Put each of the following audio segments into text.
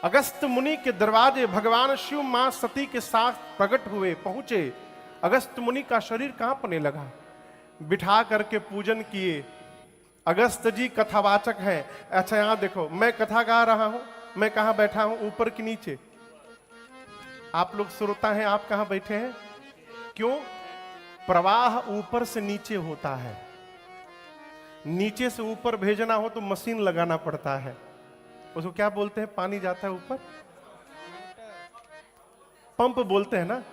अगस्त मुनि के दरवाजे भगवान शिव मां सती के साथ प्रकट हुए, पहुंचे। अगस्त मुनि का शरीर कांपने लगा, बिठा करके पूजन किए। अगस्त जी कथावाचक हैं। अच्छा यहां देखो, मैं कथा गा रहा हूं, मैं कहां बैठा हूं, ऊपर कि नीचे? आप लोग श्रोता हैं, आप कहां बैठे हैं? क्यों? प्रवाह ऊपर से नीचे होता है, नीचे से ऊपर भेजना हो तो मशीन लगाना पड़ता है। उसको क्या बोलते हैं? पानी जाता है ऊपर, पंप बोलते हैं ना,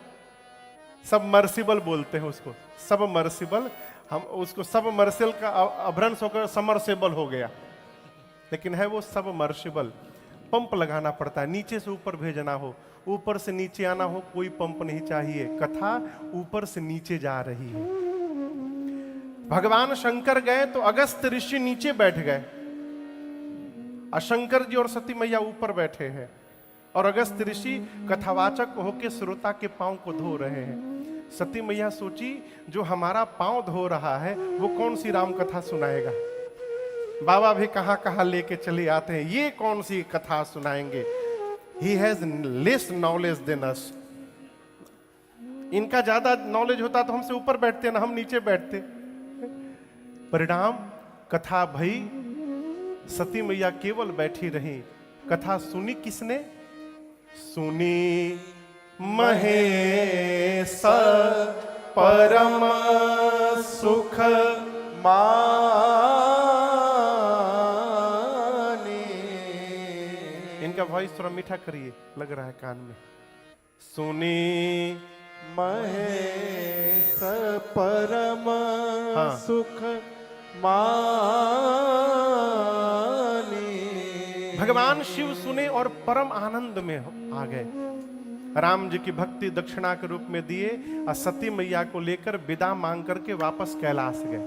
सबमर्सिबल बोलते हैं उसको, सबमर्सिबल। हम उसको सबमर्सिबल का अभ्रंश होकर समरसेबल हो गया, लेकिन है वो सबमर्सिबल। पंप लगाना पड़ता है, नीचे से ऊपर भेजना हो, ऊपर से नीचे आना हो, कोई पंप नहीं चाहिए। कथा ऊपर से नीचे जा रही है। भगवान शंकर गए तो अगस्त ऋषि नीचे बैठ गए, और शंकर जी और सती मैया ऊपर बैठे हैं, और अगस्त ऋषि कथावाचक होके श्रोता के पांव को धो रहे हैं। सती मैया सोची, जो हमारा पांव धो रहा है वो कौन सी राम कथा सुनाएगा? बाबा भी कहां कहां लेके चले आते हैं, ये कौन सी कथा सुनाएंगे? He has less knowledge than us. इनका ज्यादा नॉलेज होता तो हमसे ऊपर बैठते ना, हम नीचे बैठते। परिणाम कथा भई, सती मैया केवल बैठी रही। कथा सुनी किसने? सुनी महेश परम सुख मानी। इनका वॉइस थोड़ा मीठा करिए, लग रहा है कान में। सुनी महेश परम हाँ। सुख मानी। भगवान शिव सुने और परम आनंद में आ गए। राम जी की भक्ति दक्षिणा के रूप में दिए, और सती मैया को लेकर विदा मांग करके वापस कैलाश गए।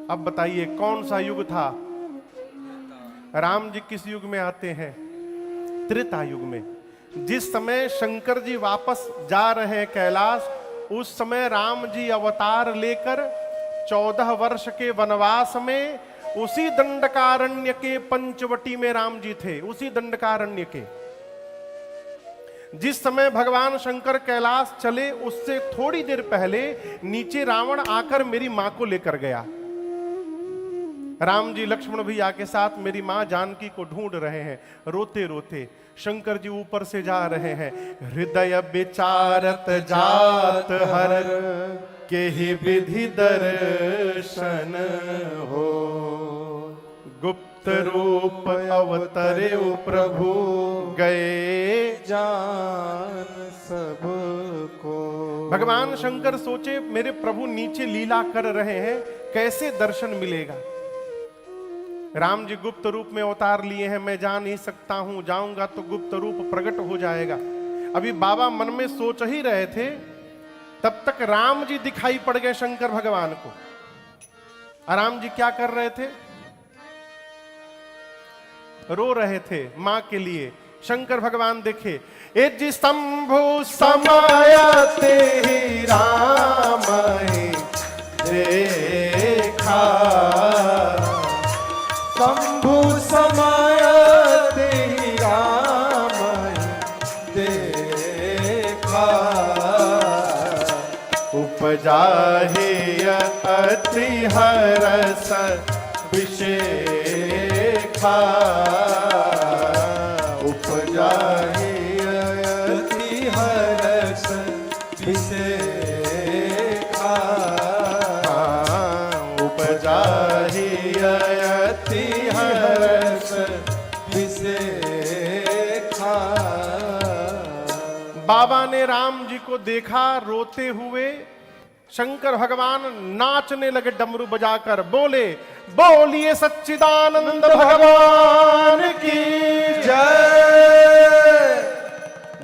अब बताइए कौन सा युग था? राम जी किस युग में आते हैं? त्रेता युग में। जिस समय शंकर जी वापस जा रहे हैं कैलाश, उस समय राम जी अवतार लेकर 14 वर्ष के वनवास में उसी दंडकारण्य के पंचवटी में राम जी थे, उसी दंडकारण्य के। जिस समय भगवान शंकर कैलाश चले, उससे थोड़ी देर पहले नीचे रावण आकर मेरी मां को लेकर गया। राम जी लक्ष्मण भैया के साथ मेरी मां जानकी को ढूंढ रहे हैं, रोते रोते। शंकर जी ऊपर से जा रहे हैं। हृदय विचारत जात हर के ही विधि दर्शन हो, गुप्त रूप अवतरे प्रभु गए जान सबको। भगवान शंकर सोचे, मेरे प्रभु नीचे लीला कर रहे हैं, कैसे दर्शन मिलेगा? राम जी गुप्त रूप में अवतार लिए हैं, मैं जा नहीं सकता हूं, जाऊंगा तो गुप्त रूप प्रकट हो जाएगा। अभी बाबा मन में सोच ही रहे थे, तब तक राम जी दिखाई पड़ गए शंकर भगवान को। राम जी क्या कर रहे थे? रो रहे थे मां के लिए। शंकर भगवान देखे, ए जी शंभु समायते ही राम ही देखा, शंभु समायते ही राम ही देखा। उपजा ही अति हरस विशेखा, उपजा ही अति हरस विशेखा। उपजा ही अति हरस विशेखा। बाबा ने राम जी को देखा रोते हुए। शंकर भगवान नाचने लगे डमरू बजाकर, बोले, बोलिए सच्चिदानंद भगवान की जय।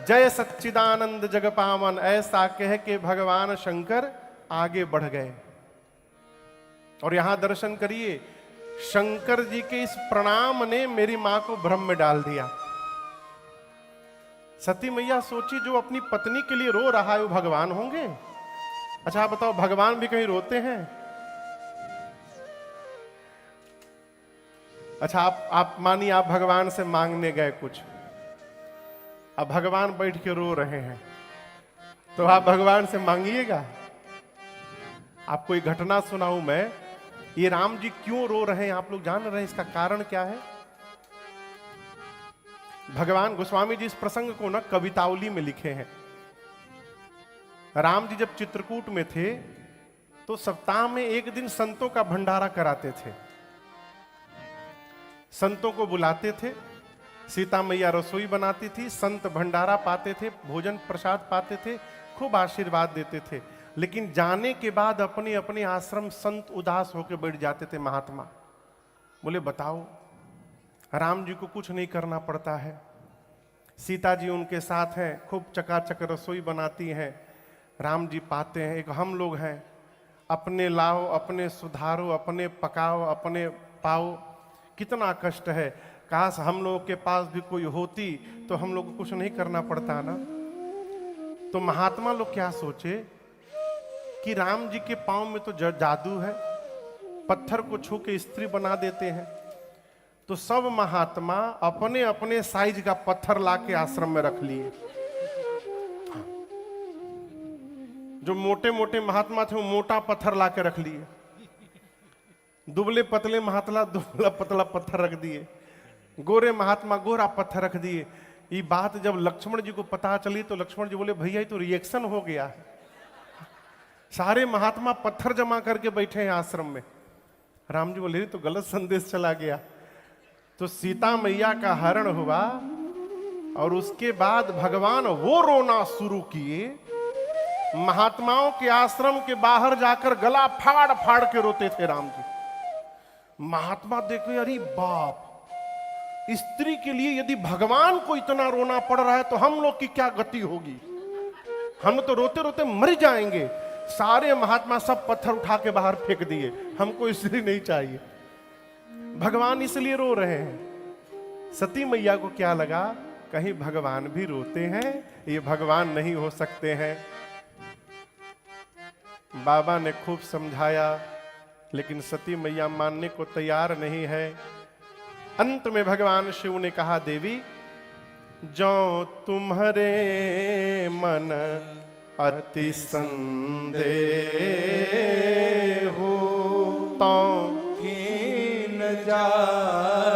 जय सच्चिदानंद जगपावन। ऐसा कह के भगवान शंकर आगे बढ़ गए। और यहां दर्शन करिए, शंकर जी के इस प्रणाम ने मेरी मां को भ्रम में डाल दिया। सती मैया सोची, जो अपनी पत्नी के लिए रो रहा है वो भगवान होंगे? अच्छा आप बताओ, भगवान भी कहीं रोते हैं? अच्छा आप मानिए आप भगवान से मांगने गए कुछ, अब भगवान बैठ के रो रहे हैं, तो आप भगवान से मांगिएगा। आपको एक घटना सुनाऊं मैं, ये राम जी क्यों रो रहे हैं आप लोग जान रहे हैं, इसका कारण क्या है? भगवान गोस्वामी जी इस प्रसंग को ना कवितावली में लिखे हैं। राम जी जब चित्रकूट में थे तो सप्ताह में एक दिन संतों का भंडारा कराते थे, संतों को बुलाते थे, सीता मैया रसोई बनाती थी, संत भंडारा पाते थे, भोजन प्रसाद पाते थे, खूब आशीर्वाद देते थे। लेकिन जाने के बाद अपने अपने आश्रम संत उदास होकर बैठ जाते थे। महात्मा बोले बताओ, राम जी को कुछ नहीं करना पड़ता है, सीता जी उनके साथ हैं, खूब चकाचक रसोई बनाती हैं, राम जी पाते हैं, एक हम लोग हैं, अपने लाओ, अपने सुधारो, अपने पकाओ, अपने पाओ, कितना कष्ट है। काश हम लोगों के पास भी कोई होती तो हम लोग को कुछ नहीं करना पड़ता ना। तो महात्मा लोग क्या सोचे कि राम जी के पांव में तो जादू है, पत्थर को छू के स्त्री बना देते हैं। तो सब महात्मा अपने अपने साइज का पत्थर लाके आश्रम में रख लिए। जो मोटे मोटे महात्मा थे वो मोटा पत्थर लाके रख लिए, दुबले पतले महात्मा दुबला पतला पत्थर रख दिए, गोरे महात्मा गोरा पत्थर रख दिए। ये बात जब लक्ष्मण जी को पता चली तो लक्ष्मण जी बोले भैया ये तो रिएक्शन हो गया है, सारे महात्मा पत्थर जमा करके बैठे हैं आश्रम में। राम जी बोले तो गलत संदेश चला गया। तो सीता मैया का हरण हुआ और उसके बाद भगवान वो रोना शुरू किए, महात्माओं के आश्रम के बाहर जाकर गला फाड़ फाड़ के रोते थे राम जी। महात्मा देखे अरे बाप, स्त्री के लिए यदि भगवान को इतना रोना पड़ रहा है तो हम लोग की क्या गति होगी, हम तो रोते रोते मर जाएंगे। सारे महात्मा सब पत्थर उठा के बाहर फेंक दिए, हमको स्त्री नहीं चाहिए। भगवान इसलिए रो रहे हैं। सती मैया को क्या लगा कहीं भगवान भी रोते हैं, ये भगवान नहीं हो सकते हैं। बाबा ने खूब समझाया लेकिन सती मैया मानने को तैयार नहीं है। अंत में भगवान शिव ने कहा देवी जो तुम्हारे मन अति संदेह हो तो कीन जाए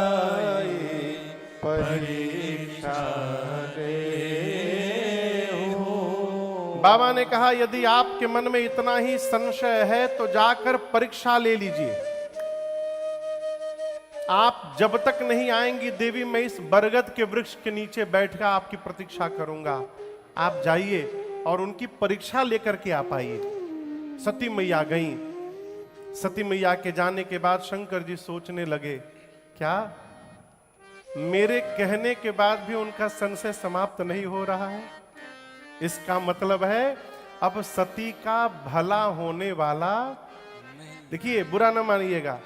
परीक्षा हो। बाबा ने कहा यदि आपके मन में इतना ही संशय है तो जाकर परीक्षा ले लीजिए। आप जब तक नहीं आएंगी देवी मैं इस बरगद के वृक्ष के नीचे बैठकर आपकी प्रतीक्षा करूंगा। आप जाइए और उनकी परीक्षा लेकर के आप आइए। सती मैया गई। सती मैया के जाने के बाद शंकर जी सोचने लगे क्या मेरे कहने के बाद भी उनका संशय समाप्त नहीं हो रहा है। इसका मतलब है अब सती का भला होने वाला, देखिए बुरा ना मानिएगा,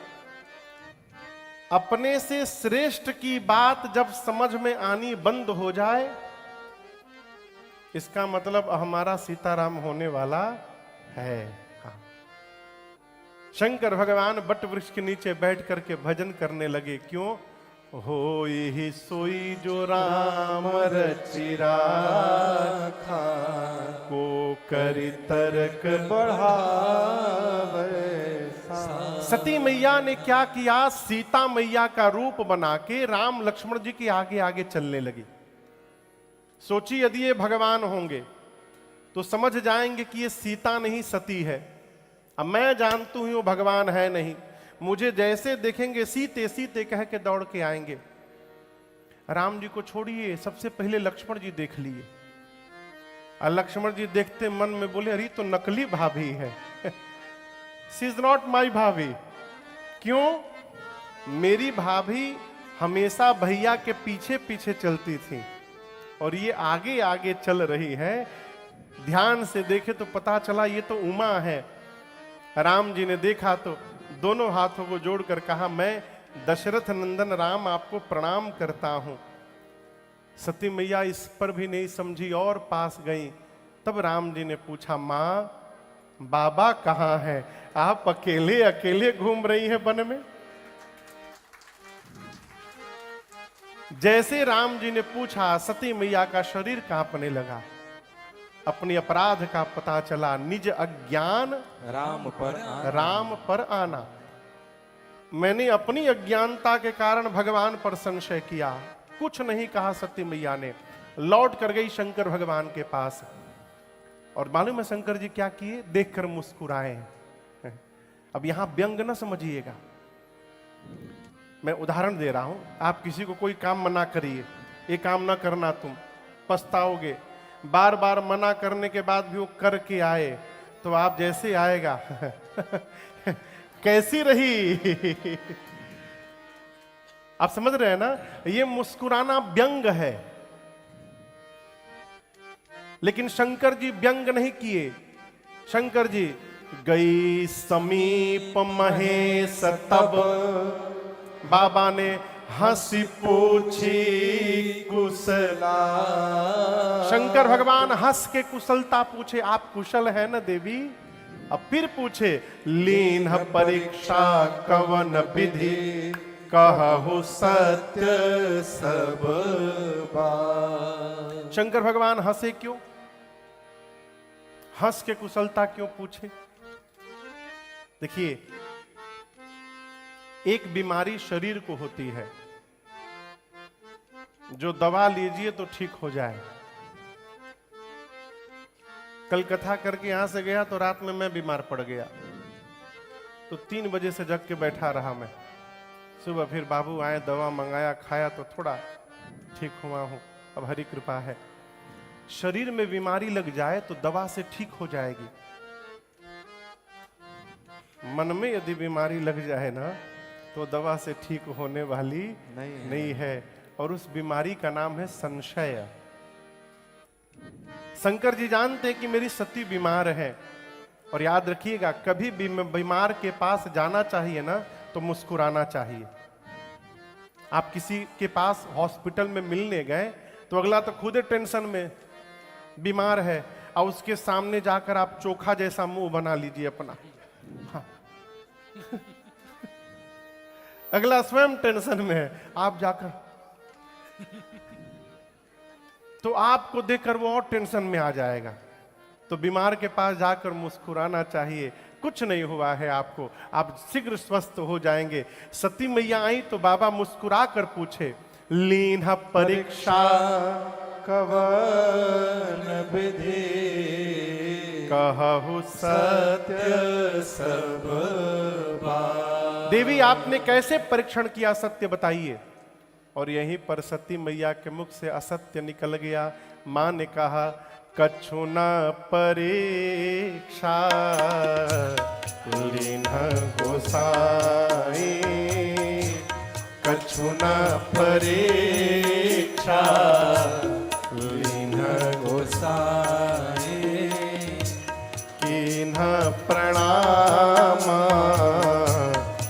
अपने से श्रेष्ठ की बात जब समझ में आनी बंद हो जाए इसका मतलब हमारा सीताराम होने वाला है। हाँ। शंकर भगवान बट वृक्ष के नीचे बैठ करके भजन करने लगे। क्यों? होई ही सोई जो राम रचिरा को करी तर्क बढ़ावे। सती मैया ने क्या किया, सीता मैया का रूप बना के राम लक्ष्मण जी के आगे आगे चलने लगी। सोची यदि ये भगवान होंगे तो समझ जाएंगे कि ये सीता नहीं सती है। अब मैं जानती हूं वो भगवान है नहीं, मुझे जैसे देखेंगे सीते सीते कह के दौड़ के आएंगे। राम जी को छोड़िए, सबसे पहले लक्ष्मण जी देख लिए। और लक्ष्मण जी देखते मन में बोले अरे तो नकली भाभी है शी इज नॉट माई भाभी। क्यों? मेरी भाभी हमेशा भैया के पीछे पीछे चलती थी और ये आगे आगे चल रही है। ध्यान से देखे तो पता चला ये तो उमा है। राम जी ने देखा तो दोनों हाथों को जोड़कर कहा मैं दशरथ नंदन राम आपको प्रणाम करता हूं। सती मैया इस पर भी नहीं समझी और पास गई। तब राम जी ने पूछा मां बाबा कहां है? आप अकेले अकेले घूम रही हैं वन में? जैसे राम जी ने पूछा, सती मैया का शरीर कांपने लगा। अपनी अपराध का पता चला, निज अज्ञान राम पर आना। मैंने अपनी अज्ञानता के कारण भगवान पर संशय किया। कुछ नहीं कहा सती मैया ने, लौट कर गई शंकर भगवान के पास। और मालूम है शंकर जी क्या किए? देखकर मुस्कुराए। अब यहां व्यंग न समझिएगा, मैं उदाहरण दे रहा हूं। आप किसी को कोई काम मना करिए, ये काम ना करना, तुम पछताओगे। बार बार मना करने के बाद भी वो करके आए, तो आप जैसे आएगा कैसी रही आप समझ रहे हैं ना? ये मुस्कुराना व्यंग है। लेकिन शंकर जी व्यंग नहीं किए। शंकर जी, गई समीप महेश तब, बाबा ने हंसी पूछी कुशला। शंकर भगवान हंस के कुशलता पूछे, आप कुशल है ना देवी? अब फिर पूछे, लीन परीक्षा कवन विधि, कहु सत्य सब बात। शंकर भगवान हंसे क्यों? हंस के कुशलता क्यों पूछे? देखिए, एक बीमारी शरीर को होती है, जो दवा लीजिए तो ठीक हो जाए। कल कथा करके यहां से गया तो रात में मैं बीमार पड़ गया, तो 3 बजे से जग के बैठा रहा मैं। सुबह फिर बाबू आए, दवा मंगाया, खाया तो थोड़ा ठीक हुआ हूं। अब हरी कृपा है। शरीर में बीमारी लग जाए तो दवा से ठीक हो जाएगी। मन में यदि बीमारी लग जाए ना, तो दवा से ठीक होने वाली नहीं है। और उस बीमारी का नाम है संशय। शंकर जी जानते कि मेरी सती बीमार है। और याद रखिएगा, कभी भी बीमार के पास जाना चाहिए ना, तो मुस्कुराना चाहिए। आप किसी के पास हॉस्पिटल में मिलने गए, तो अगला तो खुद टेंशन में बीमार है, और उसके सामने जाकर आप चोखा जैसा मुंह बना लीजिए अपना। हाँ। अगला स्वयं टेंशन में है, आप जाकर तो आपको देखकर वो और टेंशन में आ जाएगा। तो बीमार के पास जाकर मुस्कुराना चाहिए। कुछ नहीं हुआ है आपको, आप शीघ्र स्वस्थ हो जाएंगे। सती मैया आई तो बाबा मुस्कुरा कर पूछे, लीन परीक्षा कवन विधि, कहु सत्य सब बात। देवी, आपने कैसे परीक्षण किया, सत्य बताइए। और यहीं पर सती मैया के मुख से असत्य निकल गया। मां ने कहा, कछु न परीक्षा लीन गोसाई, कछु न परीक्षा लीन गोसाई, कीन्ह प्रणाम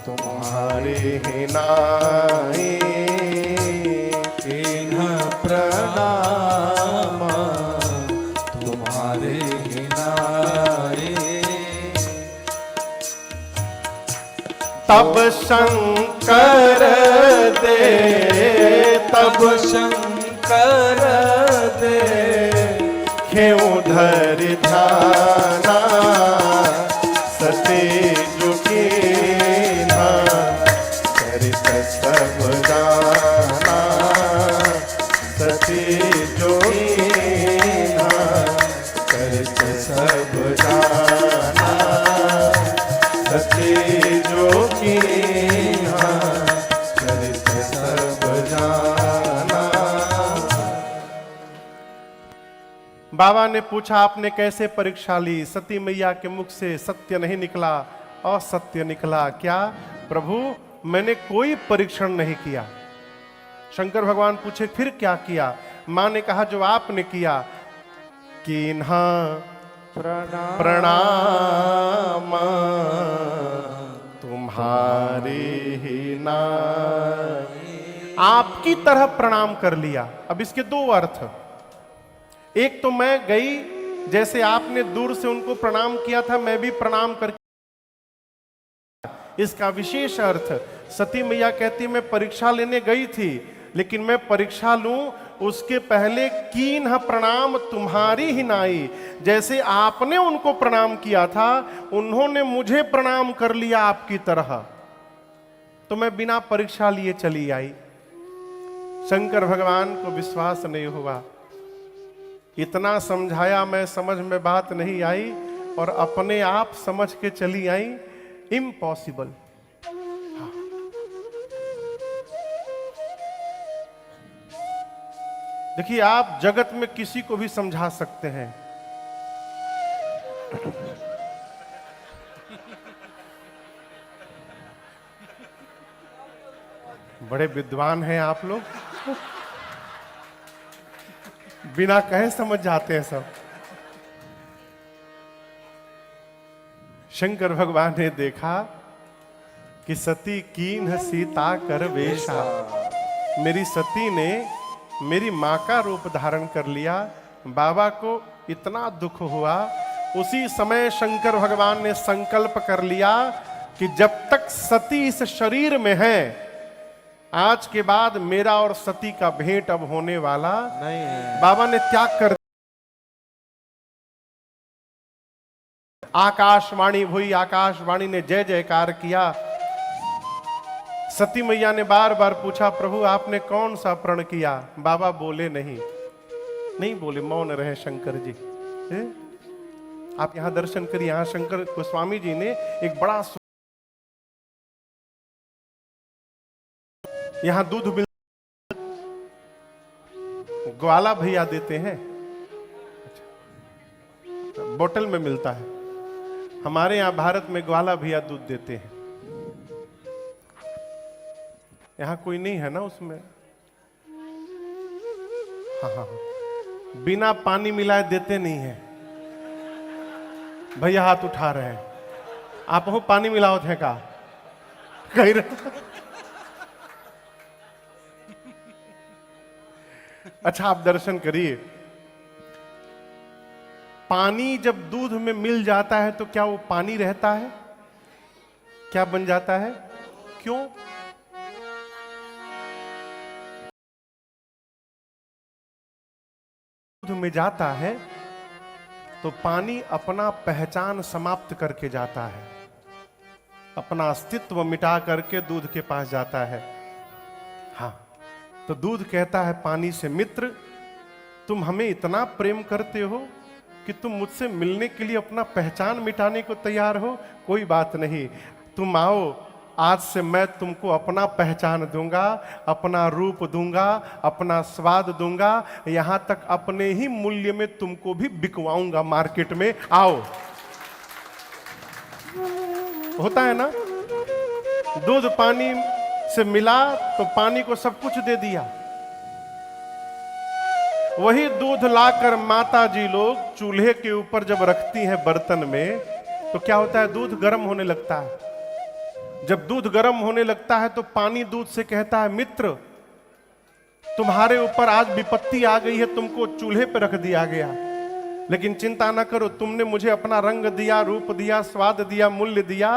तुम्हारे ही नाई, प्रणाम तुम्हारे नारे। तब शंकर दे, तब शंकर दे, क्यों धर ध्याना, सते जुकी ना चरित सब जाना, सती जोगी ना चरित सब जाना, सती जोगी ना चरित सब जाना। बाबा ने पूछा, आपने कैसे परीक्षा ली? सती मैया के मुख से सत्य नहीं निकला, असत्य निकला। क्या प्रभु, मैंने कोई परीक्षण नहीं किया। शंकर भगवान पूछे, फिर क्या किया? मां ने कहा, जो आपने किया, कीन्हा प्रणाम तुम्हारी ही नाई। आपकी तरह प्रणाम कर लिया। अब इसके 2 अर्थ। एक तो मैं गई, जैसे आपने दूर से उनको प्रणाम किया था, मैं भी प्रणाम कर। इसका विशेष अर्थ, सती मैया कहती मैं परीक्षा लेने गई थी, लेकिन मैं परीक्षा लूं उसके पहले कीन्ह प्रणाम तुम्हारी ही नाई। जैसे आपने उनको प्रणाम किया था, उन्होंने मुझे प्रणाम कर लिया आपकी तरह, तो मैं बिना परीक्षा लिए चली आई। शंकर भगवान को विश्वास नहीं हुआ, इतना समझाया मैं, समझ में बात नहीं आई और अपने आप समझ के चली आई। इम्पॉसिबल। देखिए, आप जगत में किसी को भी समझा सकते हैं, बड़े विद्वान हैं आप लोग, बिना कहे समझ जाते हैं सब। शंकर भगवान ने देखा कि सती कीन्ह सीता कर वेशा, मेरी सती ने मेरी मां का रूप धारण कर लिया। बाबा को इतना दुख हुआ, उसी समय शंकर भगवान ने संकल्प कर लिया कि जब तक सती इस शरीर में है, आज के बाद मेरा और सती का भेंट अब होने वाला नहीं है। बाबा ने त्याग कर, आकाशवाणी हुई, आकाशवाणी ने जय जयकार किया। सती मैया ने बार बार पूछा, प्रभु आपने कौन सा प्रण किया? बाबा बोले नहीं बोले, मौन रहे शंकर जी। आप यहां दर्शन करिए, यहां शंकर गोस्वामी जी ने एक बड़ा, यहां दूध मिल, ग्वाला भैया देते हैं, बोतल में मिलता है। हमारे यहां भारत में ग्वाला भैया दूध देते हैं। यहां कोई नहीं है ना उसमें? हाँ, बिना पानी मिलाए देते नहीं है। भैया हाथ उठा रहे हैं, आप हो पानी मिलाओ थे का कह रहे। अच्छा, आप दर्शन करिए, पानी जब दूध में मिल जाता है तो क्या वो पानी रहता है? क्या बन जाता है? क्यों? दूध में जाता है तो पानी अपना पहचान समाप्त करके जाता है, अपना अस्तित्व मिटा करके दूध के पास जाता है। हाँ, तो दूध कहता है पानी से, मित्र तुम हमें इतना प्रेम करते हो कि तुम मुझसे मिलने के लिए अपना पहचान मिटाने को तैयार हो। कोई बात नहीं, तुम आओ, आज से मैं तुमको अपना पहचान दूंगा, अपना रूप दूंगा, अपना स्वाद दूंगा, यहां तक अपने ही मूल्य में तुमको भी बिकवाऊंगा मार्केट में। आओ। होता है ना, दूध पानी से मिला तो पानी को सब कुछ दे दिया। वही दूध लाकर माता जी लोग चूल्हे के ऊपर जब रखती हैं बर्तन में, तो क्या होता है? दूध गर्म होने लगता है। जब दूध गर्म होने लगता है तो पानी दूध से कहता है, मित्र तुम्हारे ऊपर आज विपत्ति आ गई है, तुमको चूल्हे पर रख दिया गया, लेकिन चिंता ना करो, तुमने मुझे अपना रंग दिया, रूप दिया, स्वाद दिया, मूल्य दिया।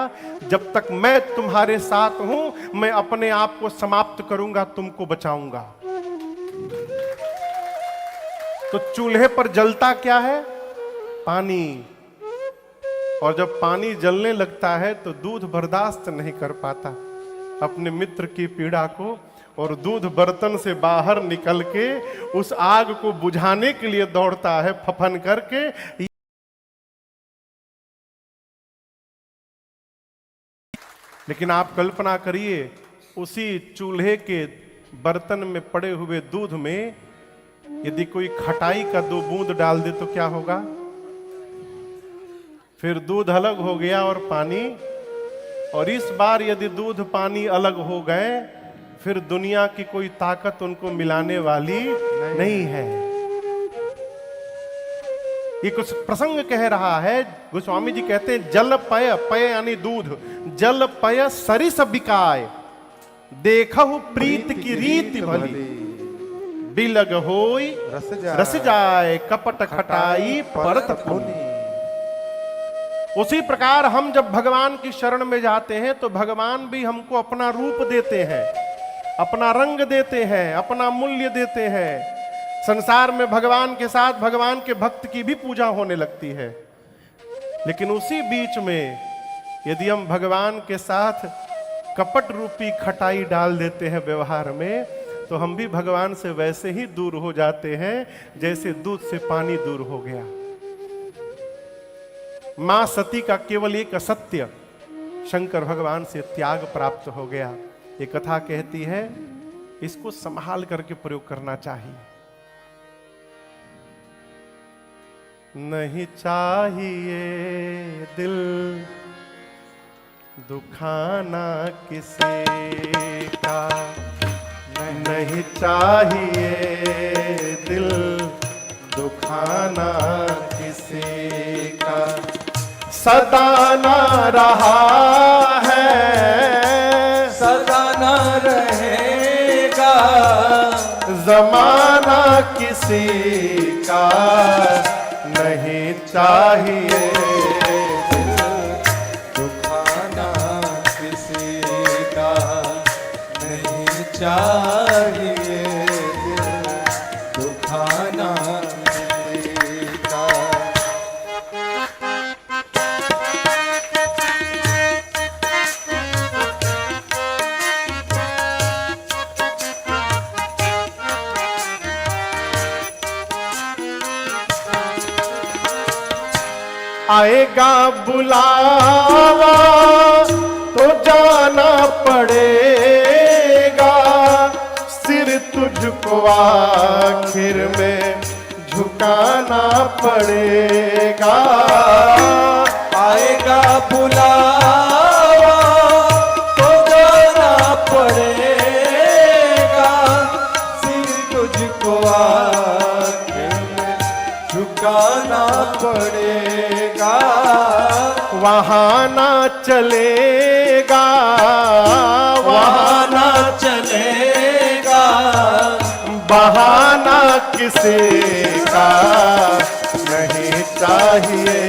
जब तक मैं तुम्हारे साथ हूं, मैं अपने आप को समाप्त करूंगा, तुमको बचाऊंगा। तो चूल्हे पर जलता क्या है? पानी। और जब पानी जलने लगता है तो दूध बर्दाश्त नहीं कर पाता अपने मित्र की पीड़ा को, और दूध बर्तन से बाहर निकल के उस आग को बुझाने के लिए दौड़ता है फफन करके। लेकिन आप कल्पना करिए, उसी चूल्हे के बर्तन में पड़े हुए दूध में यदि कोई खटाई का 2 बूंद डाल दे तो क्या होगा? फिर दूध अलग हो गया और पानी, और इस बार यदि दूध पानी अलग हो गए, फिर दुनिया की कोई ताकत उनको मिलाने वाली नहीं है। ये कुछ प्रसंग कह रहा है। गोस्वामी जी कहते हैं, जल पय, पय यानी दूध, जल पय सरिस बिकाय, देखहु प्रीत की रीति भली, बिलग होई रस जाए, कपट खटाई परत पुनि। उसी प्रकार हम जब भगवान की शरण में जाते हैं तो भगवान भी हमको अपना रूप देते हैं, अपना रंग देते हैं, अपना मूल्य देते हैं। संसार में भगवान के साथ भगवान के भक्त की भी पूजा होने लगती है, लेकिन उसी बीच में यदि हम भगवान के साथ कपट रूपी खटाई डाल देते हैं व्यवहार में, तो हम भी भगवान से वैसे ही दूर हो जाते हैं जैसे दूध से पानी दूर हो गया। मां सती का केवल एक असत्य शंकर भगवान से त्याग प्राप्त हो गया। ये कथा कहती है इसको संभाल करके प्रयोग करना चाहिए। नहीं चाहिए दिल दुखाना किसी का, नहीं चाहिए दिल दुखाना किसी का, सदा ना रहा है सदा न रहेगा, जमाना किसी का, नहीं चाहिए दुखाना किसी का, नहीं चाहिए दुखाना किसी का। आएगा बुलावा तो जाना पड़ेगा, सिर तुझको आखिर में झुकाना पड़ेगा। आएगा बुलावा तो जाना पड़ेगा, सिर तुझको आखिर में झुकाना पड़ेगा। वहाँ ना चलेगा, वहाँ ना चलेगा, बहाना किसी का, नहीं चाहिए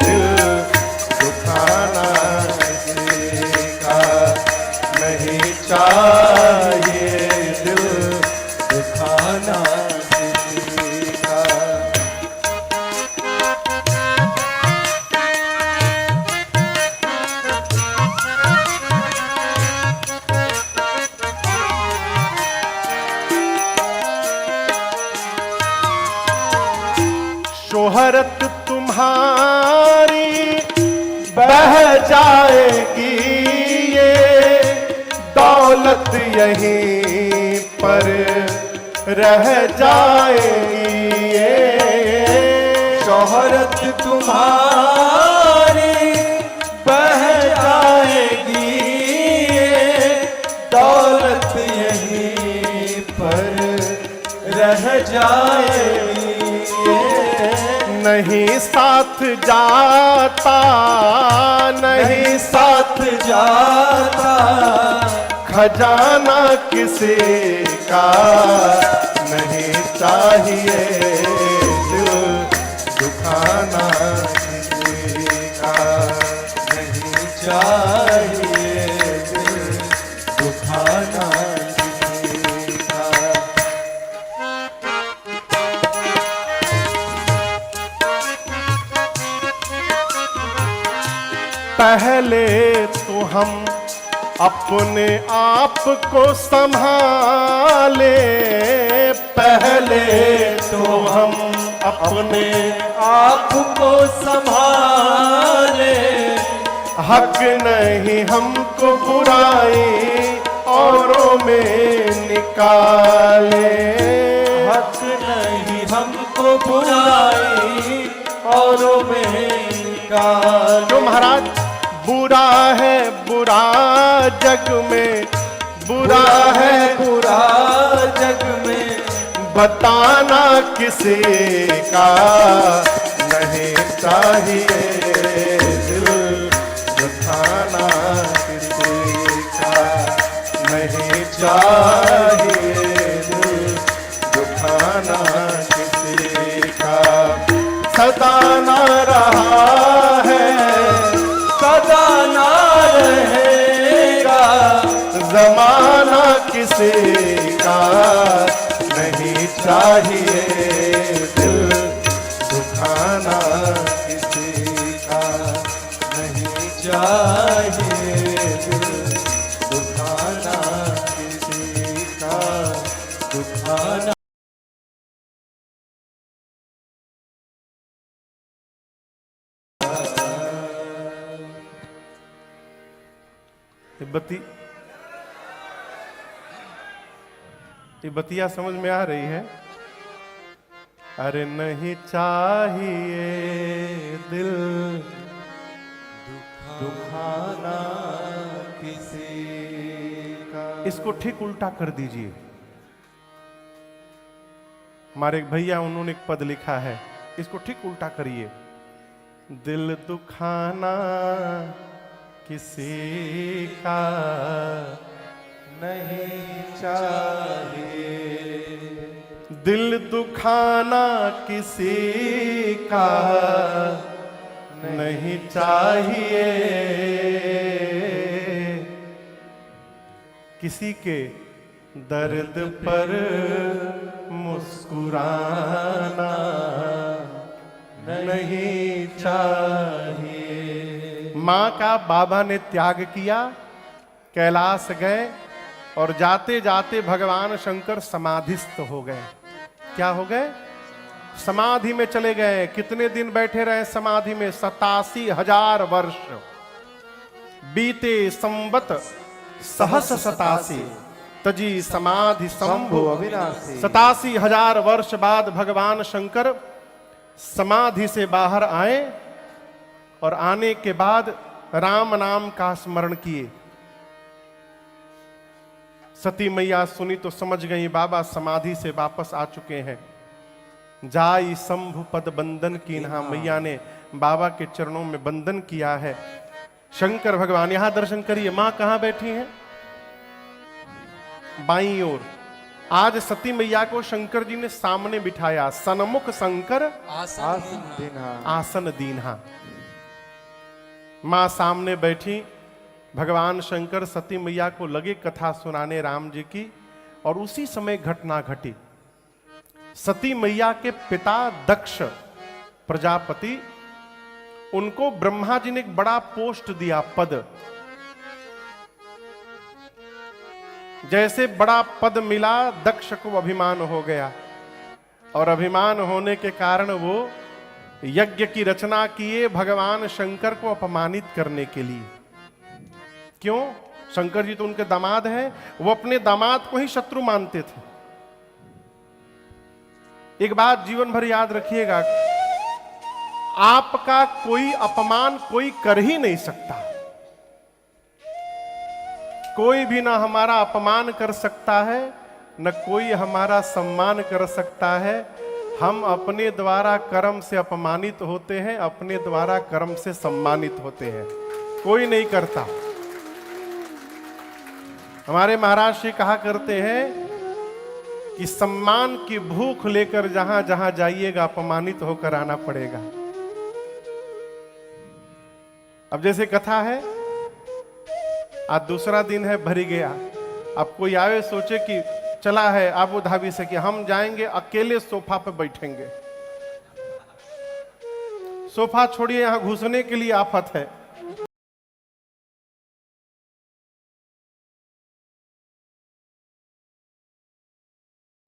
दिल दुखाना किसी का, नहीं चाहिए दिल दुखाना किसी का। शोहरत तुम्हारी बह जाएगी, ये दौलत यहीं पर रह जाएगी, ये शोहरत तुम्हारी बह जाएगी, दौलत यहीं पर रह जाएगी। नहीं साथ जाता, नहीं साथ जाता, खजाना किसी का, नहीं चाहिए दिल दुखाना किसी का, नहीं चाहिए दिल दुखाना किसी का। पहले तो हम अपने आप को संभाले, पहले तो हम अपने आप को संभाले, हक नहीं हमको बुराई औरों में निकाले, हक नहीं हमको बुराई औरों में निकाल। जो महाराज बुरा है बुरा जग में, बुरा है बुरा जग में, बताना किसी का, नहीं चाहिए दिल दुखाना किसी का, नहीं चाहिए दिल दुखाना किसी का, सदा ना रहा है सदा ना रहेगा, जमाना किसी का नहीं चाहिए दिल दुखाना किसी का नहीं चाहिए दिल दुखाना किसी का दुखाना। ये बतिया समझ में आ रही है? अरे नहीं चाहिए दिल दुखाना किसी का। इसको ठीक उल्टा कर दीजिए। हमारे एक भैया उन्होंने एक पद लिखा है, इसको ठीक उल्टा करिए। दिल दुखाना किसी का नहीं चाहिए दिल दुखाना किसी का नहीं चाहिए किसी के दर्द पर मुस्कुराना नहीं चाहिए। माँ का बाबा ने त्याग किया, कैलाश गए और जाते जाते भगवान शंकर समाधिस्थ हो गए। क्या हो गए? समाधि में चले गए। कितने दिन बैठे रहे समाधि में? 87,000 वर्ष। बीते संवत सहस 87 तजी समाधि संभो अविनाशी। 87,000 वर्ष बाद भगवान शंकर समाधि से बाहर आए और आने के बाद राम नाम का स्मरण किए। सती मैया सुनी तो समझ गई बाबा समाधि से वापस आ चुके हैं। जाई शंभु पद बंदन कीन्हा, मैया ने बाबा के चरणों में बंदन किया है। शंकर भगवान, यहां दर्शन करिए, मां कहां बैठी हैं? बाईं ओर। आज सती मैया को शंकर जी ने सामने बिठाया। सन्मुख शंकर आसन दीन्हा। मां सामने बैठी, भगवान शंकर सती मैया को लगे कथा सुनाने राम जी की। और उसी समय घटना घटी। सती मैया के पिता दक्ष प्रजापति, उनको ब्रह्मा जी ने एक बड़ा पोस्ट दिया, पद। जैसे बड़ा पद मिला, दक्ष को अभिमान हो गया और अभिमान होने के कारण वो यज्ञ की रचना किए भगवान शंकर को अपमानित करने के लिए। क्यों? शंकर जी तो उनके दामाद हैं, वो अपने दामाद को ही शत्रु मानते थे। एक बात जीवन भर याद रखिएगा, आपका कोई अपमान कोई कर ही नहीं सकता। कोई भी ना हमारा अपमान कर सकता है, न कोई हमारा सम्मान कर सकता है। हम अपने द्वारा कर्म से अपमानित होते हैं, अपने द्वारा कर्म से सम्मानित होते हैं। कोई नहीं करता। हमारे महाराज जी कहा करते हैं कि सम्मान की भूख लेकर जहां जहां जाइएगा अपमानित होकर आना पड़ेगा। अब जैसे कथा है, आज दूसरा दिन है, भरी गया। अब कोई आवे सोचे कि चला है आबू धाबी से कि हम जाएंगे, अकेले सोफा पे बैठेंगे। सोफा छोड़िए, यहां घुसने के लिए आफत है।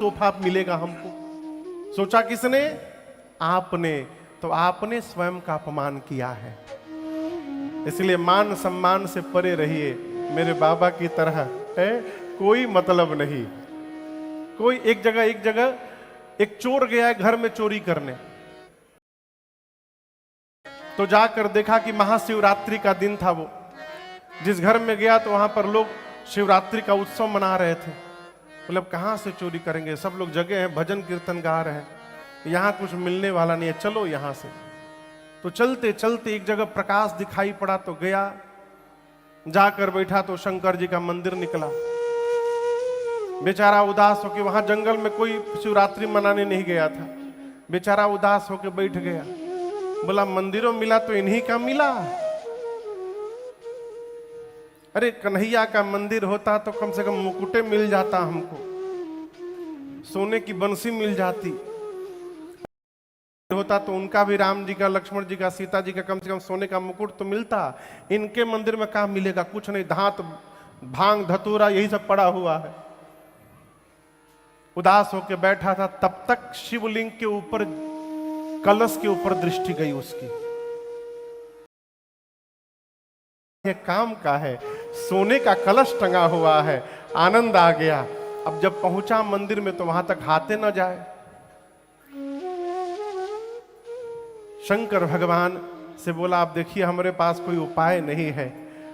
सोफा मिलेगा हमको। सोचा किसने? आपने। तो आपने स्वयं का अपमान किया है। इसलिए मान सम्मान से परे रहिए। मेरे बाबा की तरह है, कोई मतलब नहीं। कोई एक जगह एक चोर गया है घर में चोरी करने, तो जाकर देखा कि महाशिवरात्रि का दिन था। वो जिस घर में गया तो वहां पर लोग शिवरात्रि का उत्सव मना रहे थे। मतलब कहां से चोरी करेंगे, सब लोग जगह हैं, भजन कीर्तन गा रहे हैं, यहां कुछ मिलने वाला नहीं है, चलो यहां से। तो चलते चलते एक जगह प्रकाश दिखाई पड़ा तो गया, जाकर बैठा तो शंकर जी का मंदिर निकला। बेचारा उदास होकर, वहां जंगल में कोई शिवरात्रि मनाने नहीं गया था, बेचारा उदास होकर बैठ गया। बोला मंदिरों मिला तो इन्हीं का मिला। अरे कन्हैया का मंदिर होता तो कम से कम मुकुटे मिल जाता हमको, सोने की बंसी मिल जाती होता तो उनका भी, राम जी का, लक्ष्मण जी का, सीता जी का कम से कम सोने का मुकुट तो मिलता। इनके मंदिर में कहाँ मिलेगा, कुछ नहीं, धात भांग धतूरा यही सब पड़ा हुआ है। उदास होकर बैठा था, तब तक शिवलिंग के ऊपर, कलश के ऊपर दृष्टि गई उसकी। ये काम का है, सोने का कलश टंगा हुआ है, आनंद आ गया। अब जब पहुंचा मंदिर में तो वहां तक हाथे न जाए। शंकर भगवान से बोला, आप देखिए हमारे पास कोई उपाय नहीं है,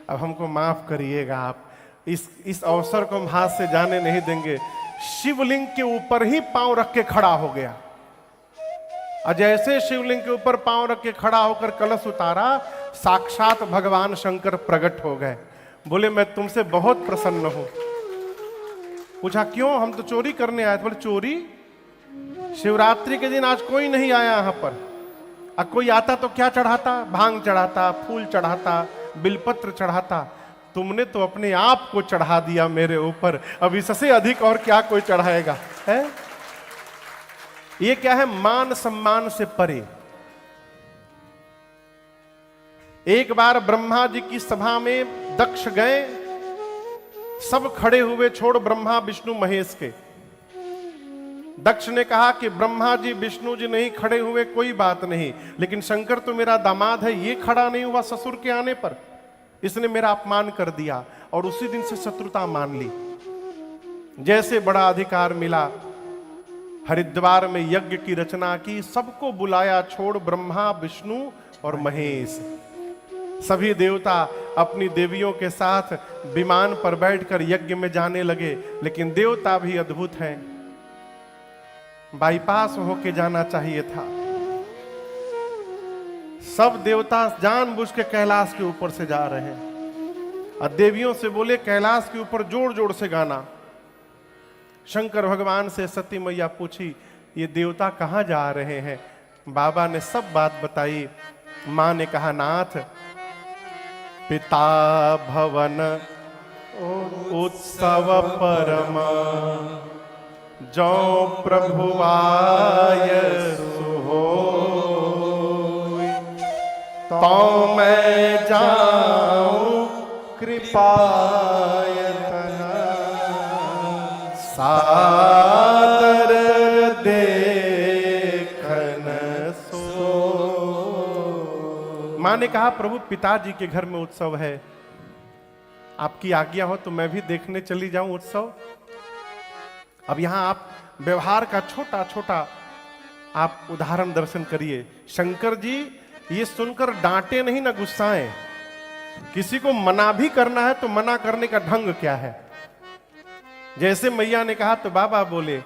अब हमको माफ करिएगा, आप इस अवसर को हम हाथ से जाने नहीं देंगे। शिवलिंग के ऊपर ही पांव रख के खड़ा हो गया, और जैसे शिवलिंग के ऊपर पांव रख के खड़ा होकर कलश उतारा, साक्षात भगवान शंकर प्रकट हो गए। बोले, मैं तुमसे बहुत प्रसन्न हूं। पूछा क्यों? हम तो चोरी करने आए थे। बोले, चोरी? शिवरात्रि के दिन आज कोई नहीं आया यहां पर, और कोई आता तो क्या चढ़ाता? भांग चढ़ाता, फूल चढ़ाता, बिलपत्र चढ़ाता। तुमने तो अपने आप को चढ़ा दिया मेरे ऊपर, अब इससे अधिक और क्या कोई चढ़ाएगा है? ये क्या है? मान सम्मान से परे। एक बार ब्रह्मा जी की सभा में दक्ष गए, सब खड़े हुए छोड़ ब्रह्मा विष्णु महेश के। दक्ष ने कहा कि ब्रह्मा जी विष्णु जी नहीं खड़े हुए कोई बात नहीं, लेकिन शंकर तो मेरा दामाद है, ये खड़ा नहीं हुआ ससुर के आने पर, इसने मेरा अपमान कर दिया। और उसी दिन से शत्रुता मान ली। जैसे बड़ा अधिकार मिला, हरिद्वार में यज्ञ की रचना की, सबको बुलाया छोड़ ब्रह्मा विष्णु और महेश। सभी देवता अपनी देवियों के साथ विमान पर बैठकर यज्ञ में जाने लगे। लेकिन देवता भी अद्भुत हैं, बाईपास होके जाना चाहिए था। सब देवता जानबूझ के कैलाश के ऊपर से जा रहे हैं, और देवियों से बोले कैलाश के ऊपर जोर जोर से गाना। शंकर भगवान से सती मैया पूछी, ये देवता कहाँ जा रहे हैं? बाबा ने सब बात बताई। मां ने कहा, नाथ, पिता भवन उत्सव परम, जो प्रभु आय सुहो, तो मैं जाऊं कृपायतन, सादर देखन सो। मां ने कहा, प्रभु पिताजी के घर में उत्सव है, आपकी आज्ञा हो तो मैं भी देखने चली जाऊं उत्सव। अब यहां आप व्यवहार का छोटा छोटा आप उदाहरण दर्शन करिए। शंकर जी ये सुनकर डांटे नहीं ना गुस्साएं। किसी को मना भी करना है तो मना करने का ढंग क्या है। जैसे मैया ने कहा तो बाबा बोले,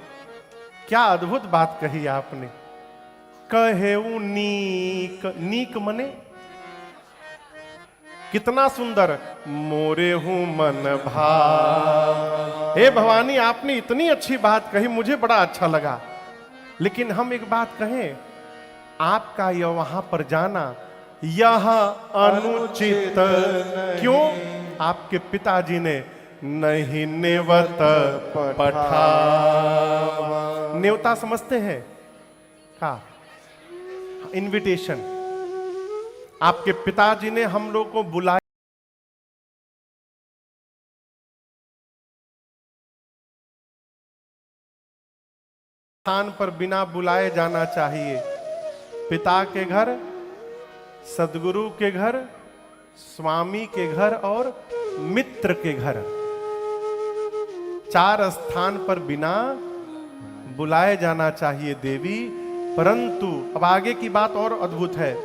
क्या अद्भुत बात कही आपने। कहेऊ नीक, नीक मने कितना सुंदर, मोरे हूं मन भाव। हे भवानी, आपने इतनी अच्छी बात कही, मुझे बड़ा अच्छा लगा। लेकिन हम एक बात कहें, आपका यह वहां पर जाना यह अनुचित। क्यों? आपके पिताजी ने नहीं नेवत पठा। नेवता समझते हैं का? इनविटेशन। आपके पिताजी ने हम लोग को बुलाया, स्थान पर बिना बुलाए जाना चाहिए। पिता के घर, सदगुरु के घर, स्वामी के घर और मित्र के घर, 4 स्थान पर बिना बुलाए जाना चाहिए देवी। परंतु अब आगे की बात और अद्भुत है।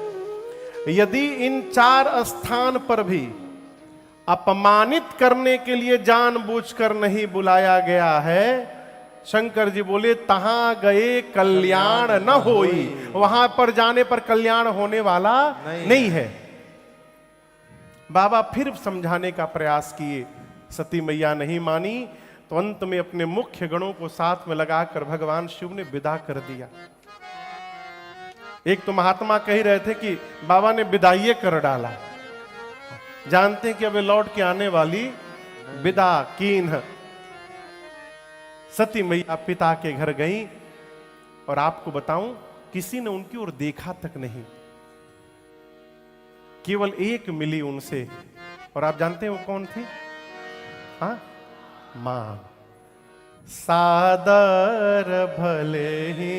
यदि इन 4 स्थान पर भी अपमानित करने के लिए जानबूझकर नहीं बुलाया गया है, शंकर जी बोले, तहां गए कल्याण न होई। वहां पर जाने पर कल्याण होने वाला नहीं है। बाबा फिर समझाने का प्रयास किए, सती मैया नहीं मानी, तो अंत में अपने मुख्य गणों को साथ में लगाकर भगवान शिव ने विदा कर दिया। एक तो महात्मा कह रहे थे कि बाबा ने विदाई कर डाला, जानते हैं कि अब लौट के आने वाली विदा कीन। सती मैया पिता के घर गई और आपको बताऊं किसी ने उनकी ओर देखा तक नहीं, केवल एक मिली उनसे, और आप जानते हैं वो कौन थी? हाँ, मां। सादर भले ही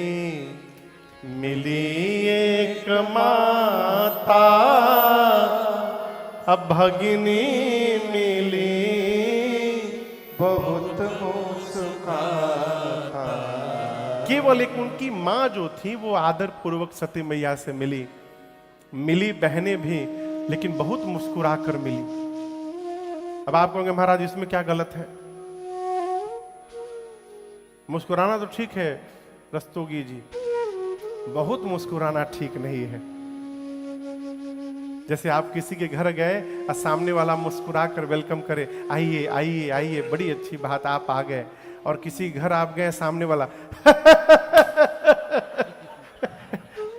मिली एक माता, अब भगिनी मिली बहुत मुस्काता। केवल एक उनकी मां जो थी वो आदर पूर्वक सती मैया से मिली। मिली बहनें भी, लेकिन बहुत मुस्कुरा कर मिली। अब आप कहोगे महाराज इसमें क्या गलत है? मुस्कुराना तो ठीक है रस्तोगी जी, बहुत मुस्कुराना ठीक नहीं है। जैसे आप किसी के घर गए और सामने वाला मुस्कुरा कर वेलकम करे, आइए आइए आइए, बड़ी अच्छी बात आप आ गए। और किसी घर आप गए, सामने वाला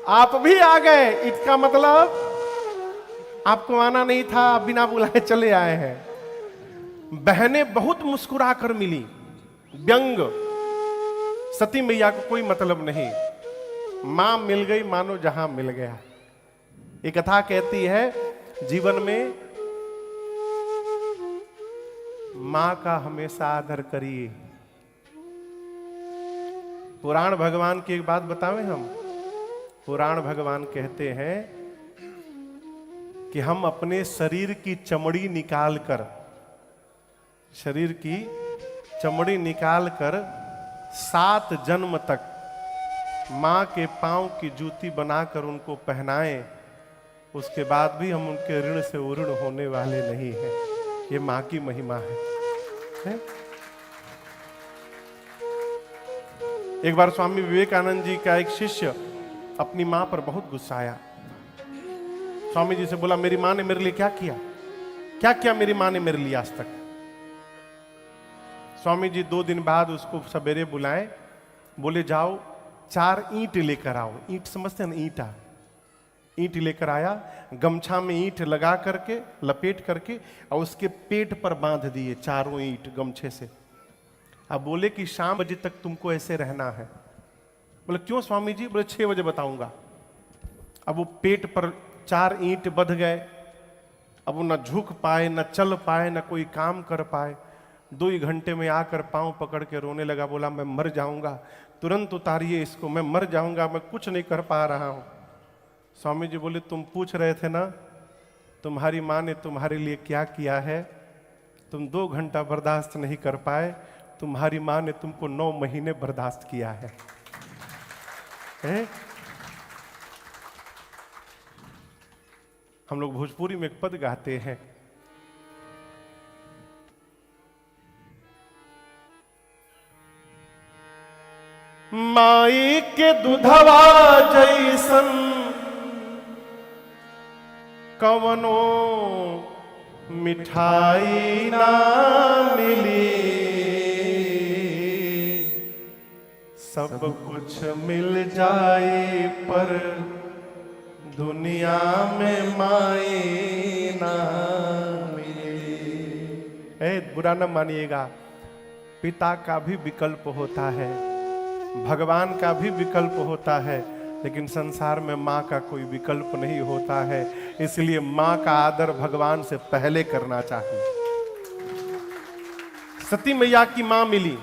आप भी आ गए, इसका मतलब आपको आना नहीं था, आप बिना बुलाए चले आए हैं। बहनें बहुत मुस्कुरा कर मिली, व्यंग। सती मैया को कोई मतलब नहीं, मां मिल गई मानो जहां मिल गया। एक कथा कहती है जीवन में मां का हमेशा आदर करिए। पुराण भगवान की एक बात बतावें हम। पुराण भगवान कहते हैं कि हम अपने शरीर की चमड़ी निकाल कर, शरीर की चमड़ी निकाल कर 7 जन्म तक मां के पांव की जूती बनाकर उनको पहनाएं, उसके बाद भी हम उनके ऋण से उऋण होने वाले नहीं हैं। ये मां की महिमा है? एक बार स्वामी विवेकानंद जी का एक शिष्य अपनी मां पर बहुत गुस्साया। स्वामी जी से बोला, मेरी मां ने मेरे लिए क्या किया? क्या किया मेरी मां ने मेरे लिए आज तक? स्वामी जी 2 दिन बाद उसको सवेरे बुलाए, बोले जाओ 4 ईंट लेकर आओ। ईंट समझते हैं ना, ईंटा। ईंट लेकर आया, गमछा में ईंट लगा करके लपेट करके और उसके पेट पर बांध दिए 4 ईंट गमछे से। अब बोले कि शाम बजे तक तुमको ऐसे रहना है। बोले क्यों स्वामी जी? बोले 6 बजे बताऊंगा। अब वो पेट पर 4 ईंट बंध गए। अब वो न झुक पाए, न चल पाए, न कोई काम कर पाए। 2 ही घंटे में आकर पांव पकड़ के रोने लगा। बोला मैं मर जाऊंगा, तुरंत उतारिए इसको, मैं मर जाऊंगा, मैं कुछ नहीं कर पा रहा हूं। स्वामी जी बोले तुम पूछ रहे थे ना तुम्हारी मां ने तुम्हारे लिए क्या किया है? तुम 2 घंटा बर्दाश्त नहीं कर पाए, तुम्हारी मां ने तुमको 9 महीने बर्दाश्त किया है। हम लोग भोजपुरी में एक पद गाते हैं, माई के दुधवा जैसन कवनो मिठाई ना मिली, सब कुछ मिल जाए पर दुनिया में माई ना मिली। बुरा न मानिएगा, पिता का भी विकल्प होता है, भगवान का भी विकल्प होता है, लेकिन संसार में मां का कोई विकल्प नहीं होता है। इसलिए मां का आदर भगवान से पहले करना चाहिए। सती मैया की मां मिली,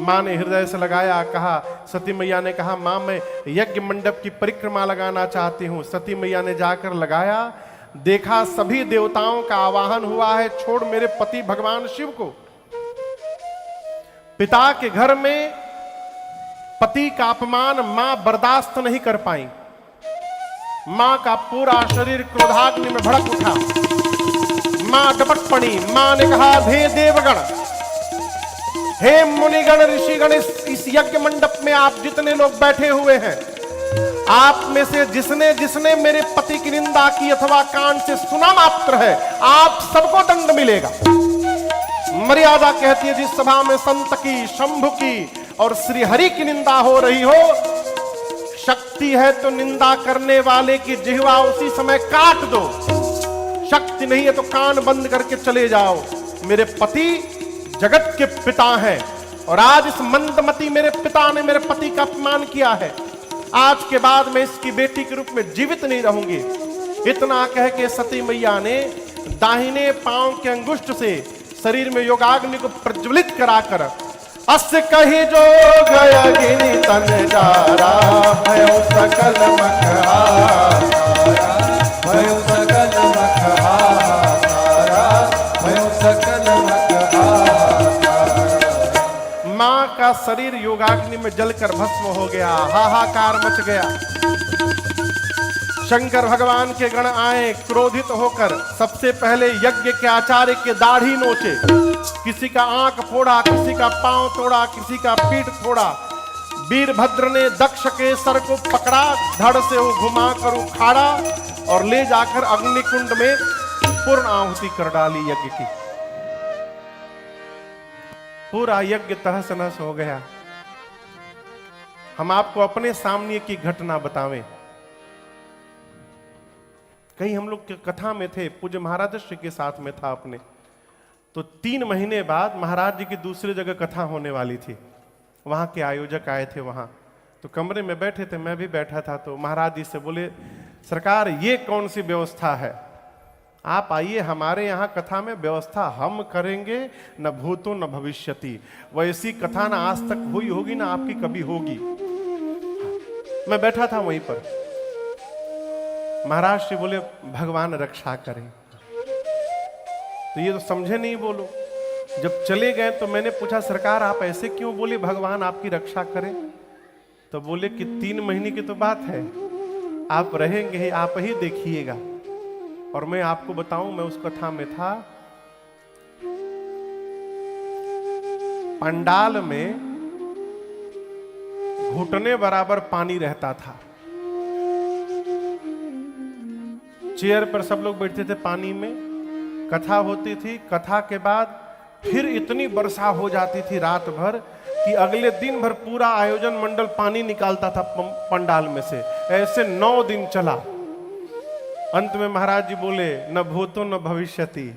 मां ने हृदय से लगाया, कहा, सती मैया ने कहा मां मैं यज्ञ मंडप की परिक्रमा लगाना चाहती हूं। सती मैया ने जाकर लगाया, देखा सभी देवताओं का आवाहन हुआ है, छोड़ मेरे पति भगवान शिव को। पिता के घर में पति का अपमान मां बर्दाश्त नहीं कर पाई। मां का पूरा शरीर क्रोधाग्नि में भड़क उठा। मां डपट पड़ी। मां ने कहा, हे देवगण, हे मुनिगण, ऋषिगण, इस यज्ञ मंडप में आप जितने लोग बैठे हुए हैं, आप में से जिसने जिसने मेरे पति की निंदा की अथवा कान से सुना मात्र है, आप सबको दंड मिलेगा। मर्यादा कहती है जिस सभा में संत की, शंभु की और श्री हरि की निंदा हो रही हो, शक्ति है तो निंदा करने वाले की जिह्वा उसी समय काट दो। शक्ति नहीं है तो कान बंद करके चले जाओ। मेरे पति जगत के पिता हैं और आज इस मंदमती मेरे पिता ने मेरे पति का अपमान किया है। आज के बाद मैं इसकी बेटी के रूप में जीवित नहीं रहूंगी। इतना कह के सती मैया ने दाहिने पांव के अंगुष्ठ से शरीर में योगाग्नि को प्रज्वलित कराकर अस कही जो गया गिनी तन जारा भयो सकल मखहारा भयो सकल मखहारा भयो सकल मखहारा। मां का शरीर योगाग्नि में जलकर भस्म हो गया। हाहाकार मच गया। शंकर भगवान के गण आए क्रोधित होकर। सबसे पहले यज्ञ के आचार्य के दाढ़ी नोचे, किसी का आंख फोड़ा, किसी का पांव तोड़ा, किसी का पीठ फोड़ा। वीरभद्र ने दक्ष के सर को पकड़ा, धड़ से वो घुमा कर उखाड़ा और ले जाकर अग्निकुंड में पूर्ण आहुति कर डाली यज्ञ की। पूरा यज्ञ तहस नहस हो गया। हम आपको अपने सामने की घटना बतावें। कहीं हम लोग कथा में थे, पूज्य महाराज श्री के साथ में था अपने, तो 3 महीने बाद महाराज जी की दूसरी जगह कथा होने वाली थी। वहां के आयोजक आए थे वहां, तो कमरे में बैठे थे, मैं भी बैठा था। तो महाराज जी से बोले, सरकार ये कौन सी व्यवस्था है? आप आइए, हमारे यहाँ कथा में व्यवस्था हम करेंगे, न भूतो न भविष्यति। वैसी कथा ना आज तक हुई होगी ना आपकी कभी होगी। मैं बैठा था वहीं पर। महाराज श्री बोले, भगवान रक्षा करें। तो ये तो समझे नहीं, बोलो। जब चले गए तो मैंने पूछा, सरकार आप ऐसे क्यों बोले भगवान आपकी रक्षा करें? तो बोले कि 3 महीने की तो बात है, आप रहेंगे, आप ही देखिएगा। और मैं आपको बताऊं, मैं उस कथा में था। पंडाल में घुटने बराबर पानी रहता था। चेयर पर सब लोग बैठते थे पानी में, कथा होती थी। कथा के बाद फिर इतनी वर्षा हो जाती थी रात भर कि अगले दिन भर पूरा आयोजन मंडल पानी निकालता था पंडाल में से। ऐसे 9 दिन चला। अंत में महाराज जी बोले, न भूतो न भविष्यति।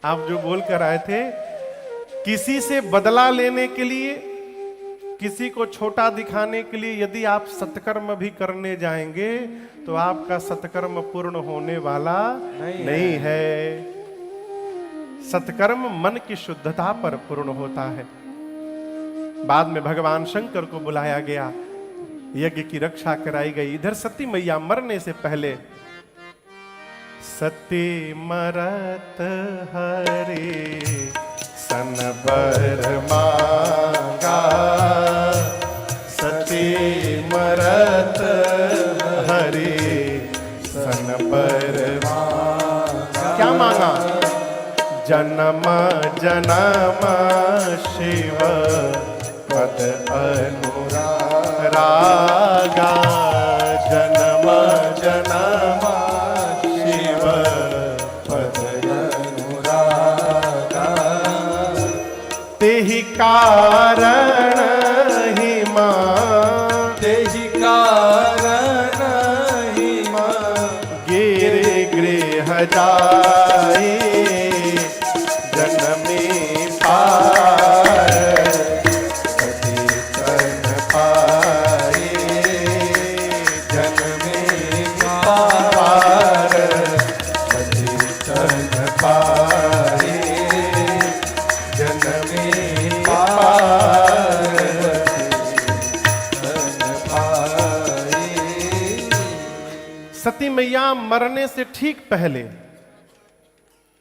आप जो बोल कर आए थे, किसी से बदला लेने के लिए, किसी को छोटा दिखाने के लिए यदि आप सत्कर्म भी करने जाएंगे तो आपका सत्कर्म पूर्ण होने वाला नहीं है। सत्कर्म मन की शुद्धता पर पूर्ण होता है। बाद में भगवान शंकर को बुलाया गया, यज्ञ की रक्षा कराई गई। इधर सती मैया मरने से पहले, सती मरत हरे सन बर मांगा, सती मरत हरे सन बर मांगा। क्या मांगा? जन्म जन्म शिव पद अनुरागा, जन्म जन्म शिव पद अनुरागा। तेहि कारण ही मां, तेहि कारण ही मां गिरे गृह जाए, जन्मे पार सती तन पाए, जन्मे पार सती तन पाए, जन्मे पार तन पाए। सती मैया मरने से ठीक पहले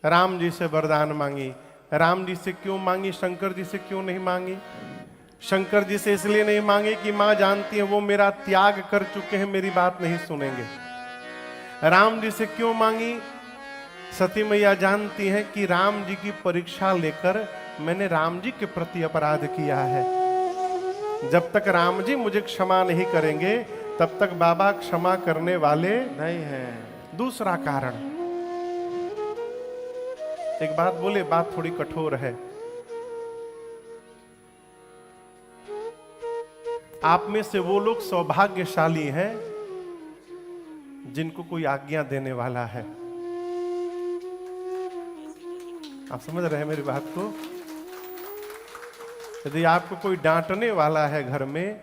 राम जी से वरदान मांगी। राम जी से क्यों मांगी, शंकर जी से क्यों नहीं मांगी? शंकर जी से इसलिए नहीं मांगी कि मां जानती है वो मेरा त्याग कर चुके हैं, मेरी बात नहीं सुनेंगे। राम जी से क्यों मांगी? सती मैया जानती हैं कि राम जी की परीक्षा लेकर मैंने राम जी के प्रति अपराध किया है। जब तक राम जी मुझे क्षमा नहीं करेंगे तब तक बाबा क्षमा करने वाले नहीं हैं। दूसरा कारण, एक बात बोले, बात थोड़ी कठोर है। आप में से वो लोग सौभाग्यशाली हैं जिनको कोई आज्ञा देने वाला है। आप समझ रहे हैं मेरी बात को? यदि आपको कोई डांटने वाला है घर में,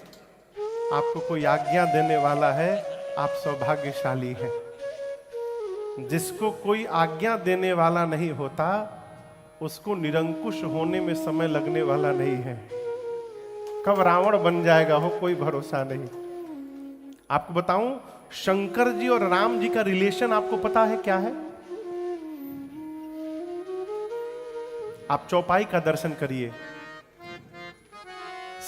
आपको कोई आज्ञा देने वाला है, आप सौभाग्यशाली हैं। जिसको कोई आज्ञा देने वाला नहीं होता, उसको निरंकुश होने में समय लगने वाला नहीं है। कब रावण बन जाएगा हो कोई भरोसा नहीं। आपको बताऊं, शंकर जी और राम जी का रिलेशन आपको पता है क्या है? आप चौपाई का दर्शन करिए।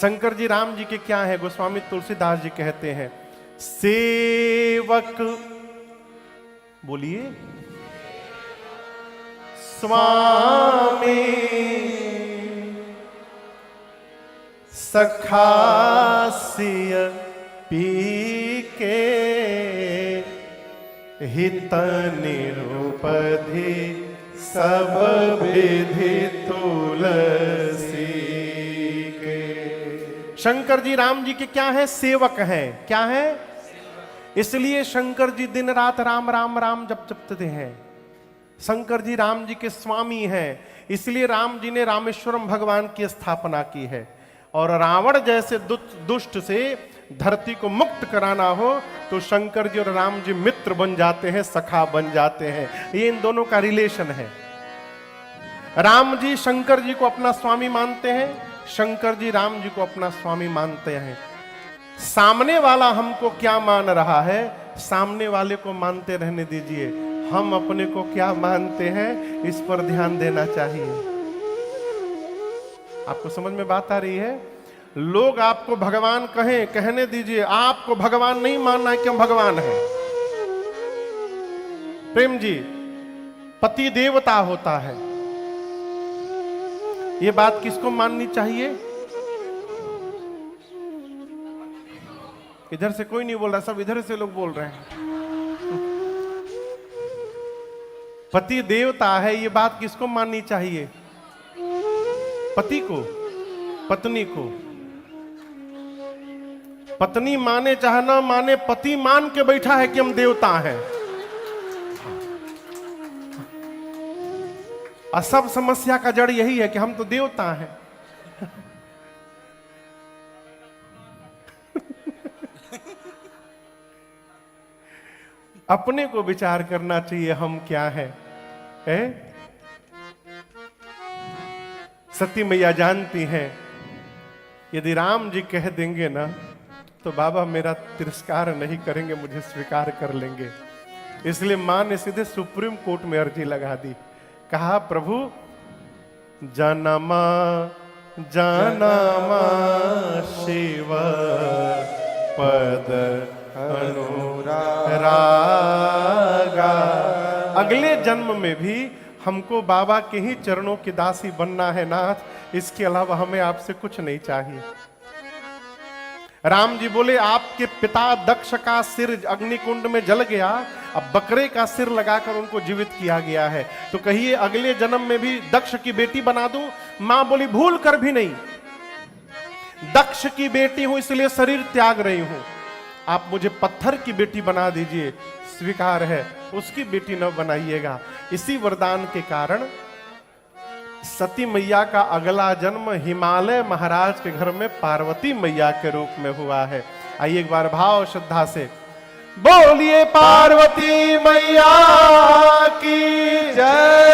शंकर जी राम जी के क्या है? गोस्वामी तुलसीदास जी कहते हैं, सेवक, बोलिए, स्वामी सखासिय पी के हित निरुपधि सब विधि तुलसी के। शंकर जी राम जी के क्या है? सेवक हैं। क्या है? इसलिए शंकर जी दिन रात राम राम राम जपते हैं। शंकर जी राम जी के स्वामी हैं, इसलिए राम जी ने रामेश्वरम भगवान की स्थापना की है। और रावण जैसे दुष्ट से धरती को मुक्त कराना हो तो शंकर जी और राम जी मित्र बन जाते हैं, सखा बन जाते हैं। ये इन दोनों का रिलेशन है। राम जी शंकर जी को अपना स्वामी मानते हैं, शंकर जी राम जी को अपना स्वामी मानते हैं। सामने वाला हमको क्या मान रहा है, सामने वाले को मानते रहने दीजिए। हम अपने को क्या मानते हैं, इस पर ध्यान देना चाहिए। आपको समझ में बात आ रही है? लोग आपको भगवान कहें, कहने दीजिए। आपको भगवान नहीं मानना है कि हम भगवान हैं। प्रेम जी, पति देवता होता है। ये बात किसको माननी चाहिए? इधर से कोई नहीं बोल रहा, सब इधर से लोग बोल रहे हैं। पति देवता है, ये बात किसको माननी चाहिए? पति को, पत्नी को। पत्नी माने चाहे ना माने, पति मान के बैठा है कि हम देवता हैं। और सब समस्या का जड़ यही है कि हम तो देवता हैं। अपने को विचार करना चाहिए, हम क्या हैं? सती मैया जानती हैं, यदि राम जी कह देंगे ना तो बाबा मेरा तिरस्कार नहीं करेंगे, मुझे स्वीकार कर लेंगे। इसलिए मां ने सीधे सुप्रीम कोर्ट में अर्जी लगा दी। कहा, प्रभु जनमा जनमा शिव पद अनुरागा। अगले जन्म में भी हमको बाबा के ही चरणों की दासी बनना है नाथ, इसके अलावा हमें आपसे कुछ नहीं चाहिए। राम जी बोले, आपके पिता दक्ष का सिर अग्निकुंड में जल गया, अब बकरे का सिर लगाकर उनको जीवित किया गया है, तो कहिए अगले जन्म में भी दक्ष की बेटी बना दूं? मां बोली, भूल कर भी नहीं। दक्ष की बेटी हूं इसलिए शरीर त्याग रही हूं, आप मुझे पत्थर की बेटी बना दीजिए, स्वीकार है। उसकी बेटी न बनाइएगा। इसी वरदान के कारण सती मैया का अगला जन्म हिमालय महाराज के घर में पार्वती मैया के रूप में हुआ है। आइए एक बार भाव श्रद्धा से बोलिए, पार्वती मैया की जय।